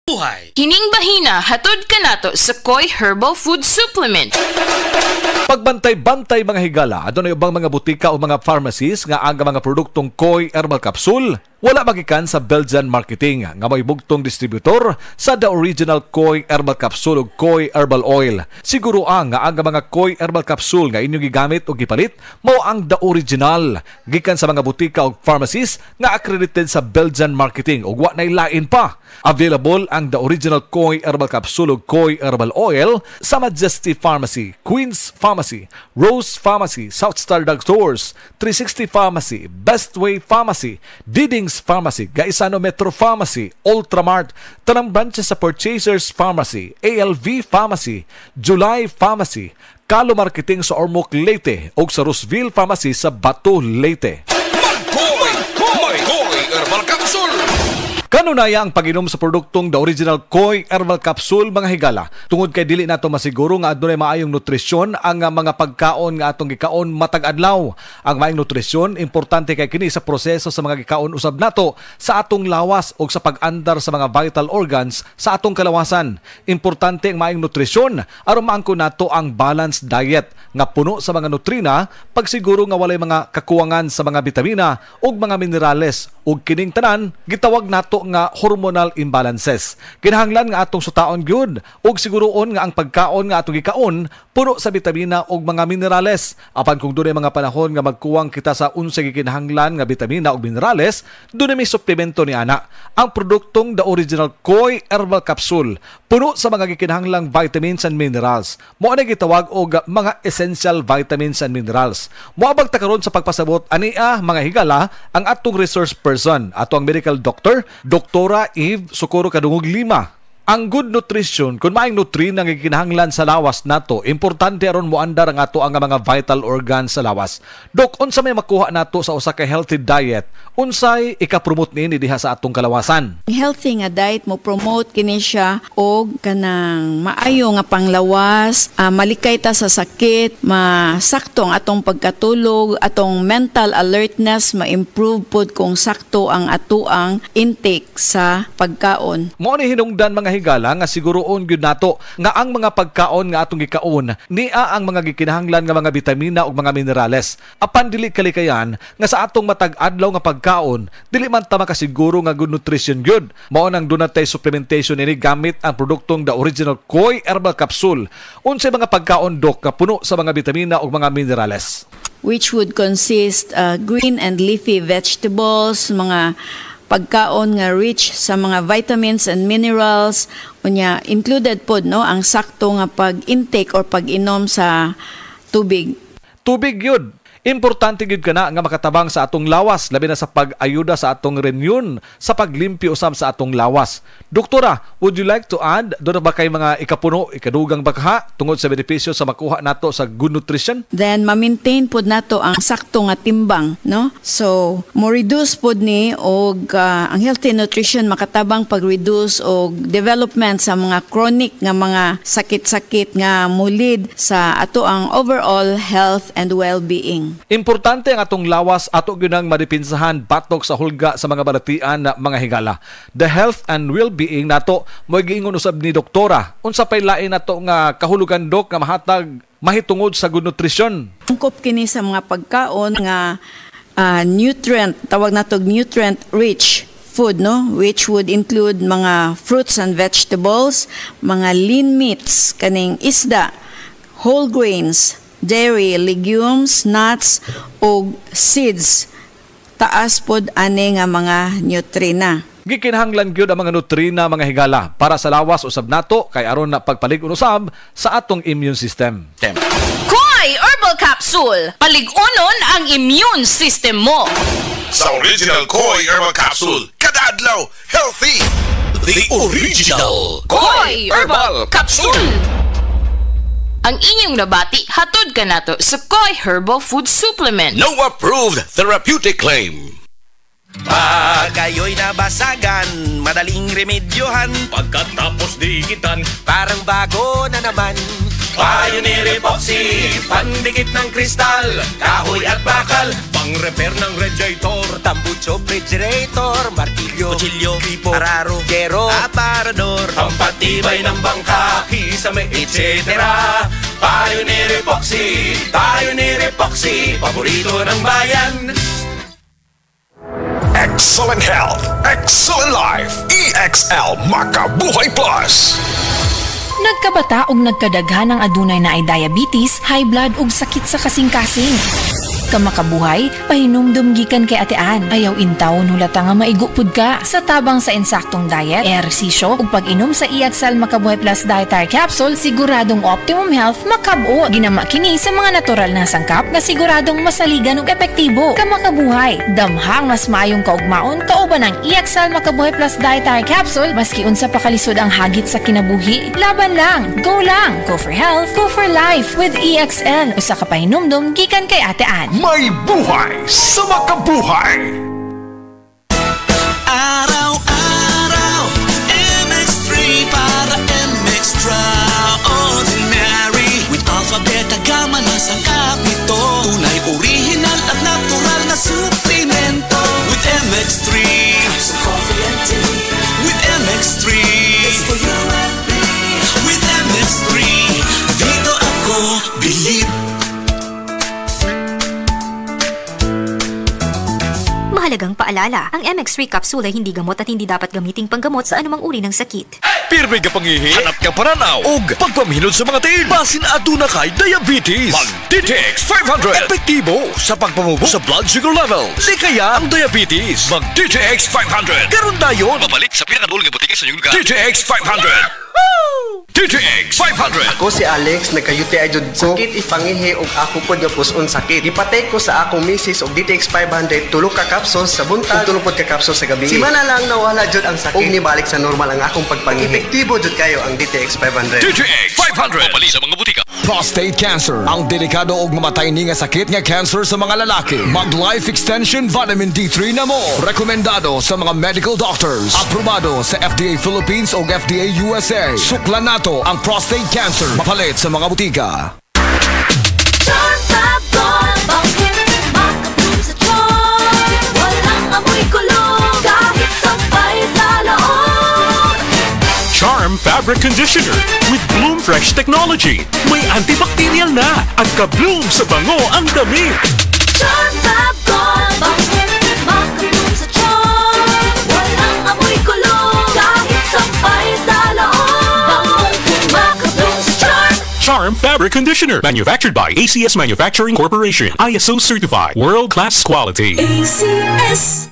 Buhay. Kining bahina hatod kanato sa Koi Herbal Food Supplement. Pagbantay-bantay mga higala, adunay ubang mga butika o mga pharmacies nga aga mga produktong Koi Herbal Capsule wala magikan sa Belgian Marketing nga may bugtong distributor sa the original Koi Herbal Capsule o Koi Herbal Oil. Siguro ang nga aga mga Koi Herbal Capsule nga inyong gigamit o gipalit mao ang the original gikan sa mga butika o pharmacies nga accredited sa Belgian Marketing o wa nay lain pa. Available ang the original Koi Herbal Capsule o Koi Herbal Oil sa Majesty Pharmacy, Queen's Pharmacy, Rose Pharmacy, South Star Drug Stores, 360 Pharmacy, Bestway Pharmacy, Diding's Pharmacy, Gaisano Metro Pharmacy, Ultramart, tanang branches sa Purchasers Pharmacy, ALV Pharmacy, July Pharmacy, Kalo Marketing sa Ormoc, Leyte o sa Roseville Pharmacy sa Bato, Leyte. Koi Herbal Capsule. Kanunaya ang pag-inom sa produktong the original Koi Herbal Capsule mga higala. Tungod kay dili nato masiguro nga adunay maayong nutrisyon ang mga pagkaon nga atong gikaon matag adlaw. Ang maayong nutrisyon importante kay kini sa proseso sa mga gikaon usab nato sa atong lawas o sa pag-andar sa mga vital organs sa atong kalawasan. Importante ang maayong nutrisyon aron maangko nato ang balanced diet nga puno sa mga nutrina pagsiguro nga walay mga kakuwangan sa mga bitamina ug mga minerales ug kining tanan gitawag nato nga hormonal imbalances. Kinahanglan nga atong sutaon gyud ug siguroon nga ang pagkaon nga atong gikaon puno sa bitamina ug mga minerales. Apan kung dunay mga panahon nga magkuwang kita sa unsay gikinahanglan nga bitamina ug minerales, dunay may suplemento ni ana. Ang produktong the original Koi Herbal Capsule puno sa mga gikinahanglang vitamins and minerals. Mao na gitawag og mga essential vitamins and minerals. Moabag ta karon sa pagpasabot ania mga higala ang atong resource person, ato ang medical doctor Doktora Eve Socorro Kadungog Lima. Ang good nutrition, kung maayong nutrina nga gikinahanglan sa lawas nato, importante aron moandar ang ato ang mga vital organs sa lawas. Dok, unsa may makuha nato sa usa ka healthy diet? Unsay ika-promote niini diha sa atong kalawasan? Healthy nga diet mo promote kini siya og kanang maayo nga panglawas, malikay ta sa sakit, masakto ang atong pagkatulog, atong mental alertness ma-improve pod kung sakto ang atuang intake sa pagkaon. Mao ni hinungdan mga higala nga siguroon gyud nato nga ang mga pagkaon nga atong gikaon niya ang mga gikinahanglan nga mga bitamina ug mga minerales. Apan dili kalikayan nga sa atong matag adlaw nga pagkaon dili man ta makasiguro nga good nutrition gyud. Mao nang dunay supplementation ini gamit ang produktong the original Koi Herbal Capsule. Unsay mga pagkaon dok nga puno sa mga bitamina ug mga minerales? Which would consist green and leafy vegetables, mga pagkaon nga rich sa mga vitamins and minerals, unya included pod no ang sakto nga pag-intake or pag-inom sa tubig. Tubig yun. Importante gyud kana nga makatabang sa atong lawas labi na sa pag-ayuda sa atong reunion sa paglimpyo usab sa atong lawas. Doktora, would you like to add do na ba kay mga ikapuno, ikadugang bakha tungod sa benepisyo sa makuha nato sa good nutrition? Then ma-maintain pod nato ang sakto nga timbang, no? So, mo reduce pod ni og ang healthy nutrition makatabang pag-reduce og development sa mga chronic nga mga sakit-sakit nga mulid sa ato ang overall health and well-being. Importante ang atong lawas ato gyud madipinsahan batok sa hulga sa mga balatian na mga higala. The health and well-being nato mo giingon usab ni doktora. Unsa pay lain nato nga kahulugan dok nga mahatag mahitungod sa good nutrition? Angkop kini sa mga pagkaon nga nutrient, tawag nato nutrient rich food, no, which would include mga fruits and vegetables, mga lean meats, kaning isda, whole grains, dairy, legumes, nuts, o seeds. Taas pod ani nga mga nutrina. Gikinahanglan gyud ang mga nutrina mga higala para sa lawas usab nato kay aron na pagpalig-on usab sa atong immune system. Koi Herbal Capsule, palig-onon ang immune system mo. Sa original Koi Herbal Capsule, kada adlaw healthy. The original Koi Herbal Capsule. Ang inyong nabati hatod kanato sa Koi Herbal Food Supplement. No approved therapeutic claim. Pag kayo'y nabasagan, madaling remedyohan. Pagkatapos dikitan, Parang bago na naman. Pioneer Epoxy, pandikit ng kristal, kahoy at bakal, pang-repair ng radiator, Tambucho, refrigerator, martilyo, kutsilyo, gripo, araro, gero, aparador. tibay ng bangka, kisame, etc. Tayo ni Repoxy, paborito ng bayan. Excellent health, excellent life. EXL Makabuhay Plus. Nagkabata og nagkadaghan ng adunay na ay diabetes, high blood ug sakit sa kasing-kasing. Kamakabuhay, pahinumdum gikan kay atean. Ayaw intaw nulata nga maigupod ka. Sa tabang sa insaktong diet, ehersisyo ug pag-inom sa EXL Makabuhay Plus Dietary Capsule, siguradong optimum health makabuo. Ginama kini sa mga natural na sangkap nga siguradong masaligan ug epektibo. Kamakabuhay, damhang mas maayong kaugmaon kauban ng EXL Makabuhay Plus Dietary Capsule maski unsa pa kalisod ang hagit sa kinabuhi. Laban lang, go for health, go for life with EXL. Usa ka pahinumdum gikan kay atean. May buhay sa makabuhay. Araw-araw, MX3 para extraordinary. With alpha, beta, gamma na sangkap nito. Tunay, original at natural na suplemento. With MX3, so coffee and tea. With MX3, it's for you and me. With MX3, dito ako believe. Mahalagang paalala, ang MX3 capsule ay hindi gamot at hindi dapat gamiting panggamot sa anumang uri ng sakit. Pirmi ka pangihi, hanap ka paranaw, ug pagpaminod sa mga tiil, basin aduna kay diabetes. Mag-DTX 500, epektibo sa pagpamubo sa blood sugar level. Di kaya ang diabetes. Mag-DTX 500, karon dayon. Mabalik sa pinakadul nga butika sa inyong lugar. DTX 500. DTX 500. Ako si Alex, nagka-UTI jud ko. Sakit ipangihi og ako pod nga puson sakit. Ipatay ko sa akong misis og DTX 500 tulo ka capsules sa buntag, tulo pod ka capsules sa gabi. Simana lang nawala jud ang sakit. Og nibalik sa normal ang akong pagpangihi. Epektibo jud kayo ang DTX 500. DTX 500. Mabalik sa mga butika. Prostate cancer, ang delikado og mamatay ni nga sakit nga cancer sa mga lalaki. Mag-Life Extension Vitamin D3 na mo. Rekomendado sa mga medical doctors. Aprobado sa FDA Philippines o FDA USA. Suklan nato ang prostate cancer. Mapalit sa mga butika. Charm Fabric Conditioner with Bloom Fresh Technology. May antibacterial na at ka-bloom sa bango ang damit. Charm Fab Gold, bangin, maka-bloom sa charm. Walang amoy kulong, kahit sampay sa loob. Maka-bloom sa charm. Charm Fabric Conditioner, manufactured by ACS Manufacturing Corporation. ISO certified, world-class quality. ACS.